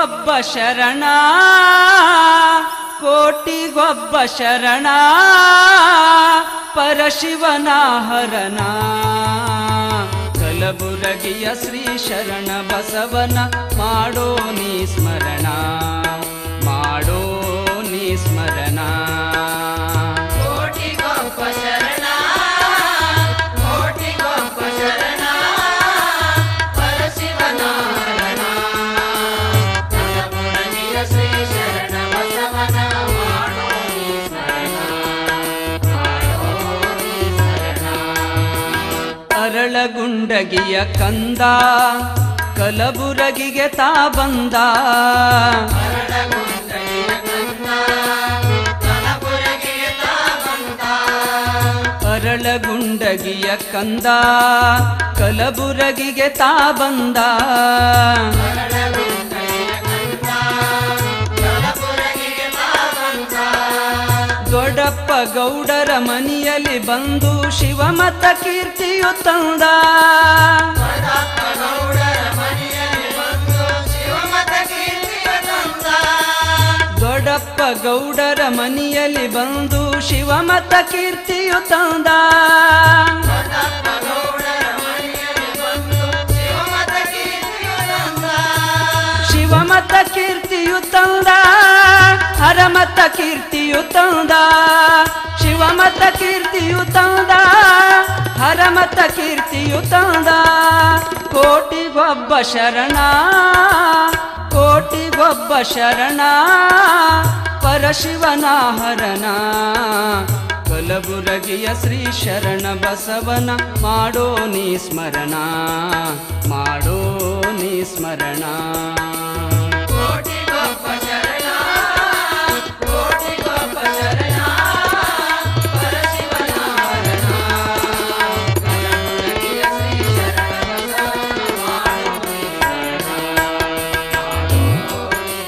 ಕೋಟಿಗೊಬ್ಬ ಶರಣ ಕೋಟಿಗೊಬ್ಬ ಶರಣ ಪರಶಿವನ ಹರಣ ಕಲಬುರಗಿಯ ಶ್ರೀ ಶರಣ ಬಸವನ ಮಾಡೋ ನೀ ಸ್ಮರಣ ಮಾಡೋ ನೀ ಸ್ಮರಣ ಕೋಟಿಗೊಬ್ಬ ಶರಣ ಕೋಟಿಗೊಬ್ಬ ಶರಣ ಪರಶಿವನ ಹರಣ ಕಲಬುರಗಿಯ ಶ್ರೀ ಶರಣ ಬಸವನ ಮಾಡೋ ನೀ ಸ್ಮರಣ ಮಾಡೋ ನೀ ಸ್ಮರಣ ಅರಳಗುಂಡಗಿಯ ಕಂದ ಕಲಬುರಗಿಗೆ ತಾ ಬಂದ ಅರಳಗುಂಡಗಿಯ ಕಂದ ಕಲಬುರಗಿಗೆ ತಾ ಬಂದ ದೊಡ್ಡಪ್ಪ ಗೌಡರ ಮನೆಯಲ್ಲಿ ಬಂದು ಶಿವಮತ ಕೀರ್ತಿಯು ತಂದ ದೊಡ್ಡಪ್ಪ ಗೌಡರ ಮನೆಯಲ್ಲಿ ಬಂದು ಶಿವಮತ ಕೀರ್ತಿಯು ತಂದ ಶಿವಮತ ಕೀರ್ತಿಯು ತಂದ ಹರಮತ ಕೀರ್ತಿಯು ತಂದ ಶಿವಮತ ಕೀರ್ತಿಯು ತಂದ ಹರಮತ ಕೀರ್ತಿಯು ತಂದ ಕೋಟಿಗೊಬ್ಬ ಶರಣ ಕೋಟಿಗೊಬ್ಬ ಶರಣ ಪರಶಿವನ ಹರಣ ಕಲಬುರಗಿಯ ಶ್ರೀ ಶರಣ ಬಸವನ ಮಾಡೋ ನೀ ಸ್ಮರಣ ಮಾಡೋ ನೀ ಸ್ಮರಣ ಕೋಟಿಗೊಬ್ಬ ಶರಣ ಕೋಟಿಗೊಬ್ಬ ಶರಣ ಪರಶಿವನ ಹರಣ ಕಲಬುರಗಿಯ ಶ್ರೀ ಶರಣ ಬಸವನ ಮಾಡೋ ನೀ ಸ್ಮರಣ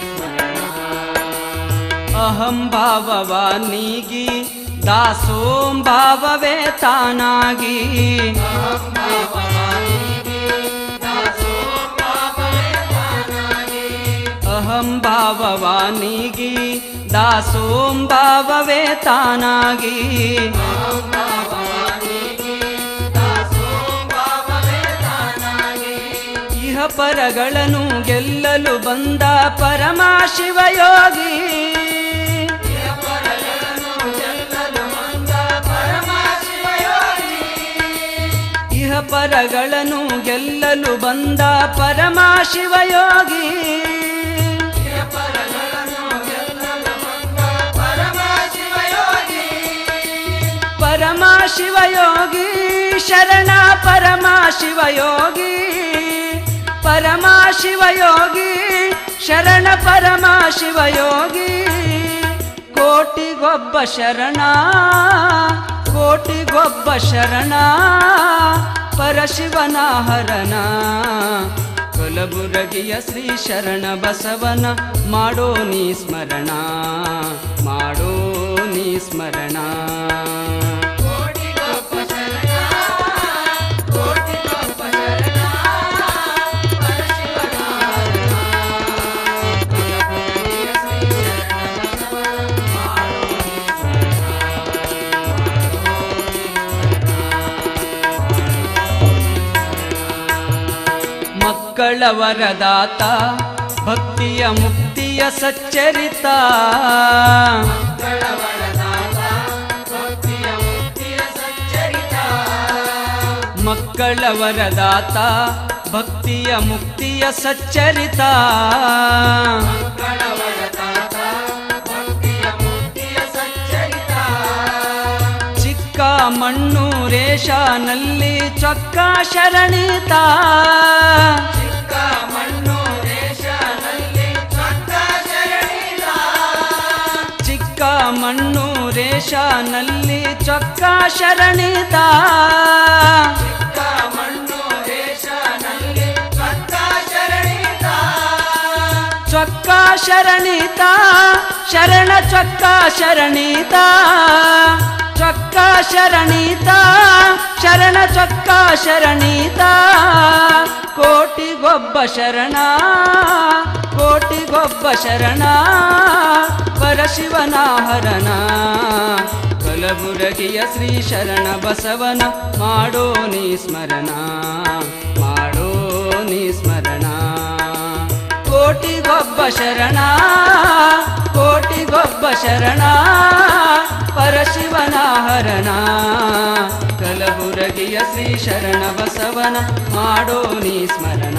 ಅಹಂ ಭಾವವ ನೀಗಿ ದಾಸೋಂ ಭಾವವೇ ತಾನಾಗಿ ಅಹಂ ಭಾವವ ನೀಗಿ ದಾಸೋಂ ಭಾವವೇ ತಾನಾಗಿ ಇಹ ಪರಗಳನ್ನು ಗೆಲ್ಲಲು ಬಂದ ಪರಮ ಶಿವಯೋಗಿ ಇಹ ಪರಗಳನ್ನು ಗೆಲ್ಲಲು ಬಂದ ಪರಮ ಶಿವಯೋಗಿ ಪರಮ ಶಿವಯೋಗಿ ಶರಣ ಪರಮ ಶಿವಯೋಗಿ ಪರಮ ಶಿವಯೋಗಿ ಶರಣ ಪರಮ ಶಿವಯೋಗಿ ಕೋಟಿಗೊಬ್ಬ ಶರಣ ಕೋಟಿಗೊಬ್ಬ ಶರಣ ಪರಶಿವನ ಹರಣ ಕಲಬುರಗಿಯ ಶ್ರೀ ಶರಣ ಬಸವನ ಮಾಡೋ ನೀ ಸ್ಮರಣ ಮಾಡೋ ನೀ ಸ್ಮರಣ ಕೋಟಿಗೊಬ್ಬ ಶರಣ ಕೋಟಿಗೊಬ್ಬ ಶರಣ ಪರಶಿವನ ಹರಣ ಕಲಬುರಗಿಯ ಶ್ರೀ ಶರಣ ಬಸವನ ಮಾಡೋ ನೀ ಮಕ್ಕಳ ವರದಾತ ಭಕ್ತಿಯ ಮುಕ್ತಿಯ ಸಚ್ಚರಿತ ಮಕ್ಕಳ ವರದಾತ ಭಕ್ತಿಯ ಮುಕ್ತಿಯ ಸಚ್ಚರಿತ ಚಿಕ್ಕ ಮಣ್ಣೂರೇಶನಲ್ಲಿ ಚೊಕ್ಕ ಶರಣಿತ ಚಿಕ್ಕ ಮಣ್ಣೂರೇಶನಲ್ಲಿ ಚೊಕ್ಕ ಶರಣಿತ ಚೊಕ್ಕ ಶರಣಿತ ಶರಣ ಚೊಕ್ಕ ಶರಣಿತ ಚೊಕ್ಕ ಶರಣೀತ ಶರಣ ಚೊಕ್ಕ ಶರಣೀತ ಕೋಟಿಗೊಬ್ಬ ಶರಣ ಕೋಟಿಗೊಬ್ಬ ಶರಣ ಪರಶಿವನ ಹರಣ ಕಲಬುರಗಿಯ ಶ್ರೀ ಶರಣ ಬಸವನ ಮಾಡೋ ನೀ ಸ್ಮರಣ ಮಾಡೋ ನೀ ಸ್ಮರಣ ಕೋಟಿಗೊಬ್ಬ ಶರಣ ಕೋಟಿಗೊಬ್ಬ ಶರಣ ಪರಶಿವನ ಹರಣ ಕಲಬುರಗಿಯ ಶ್ರೀ ಶರಣ ಬಸವನ ಮಾಡೋ ನೀ ಸ್ಮರಣ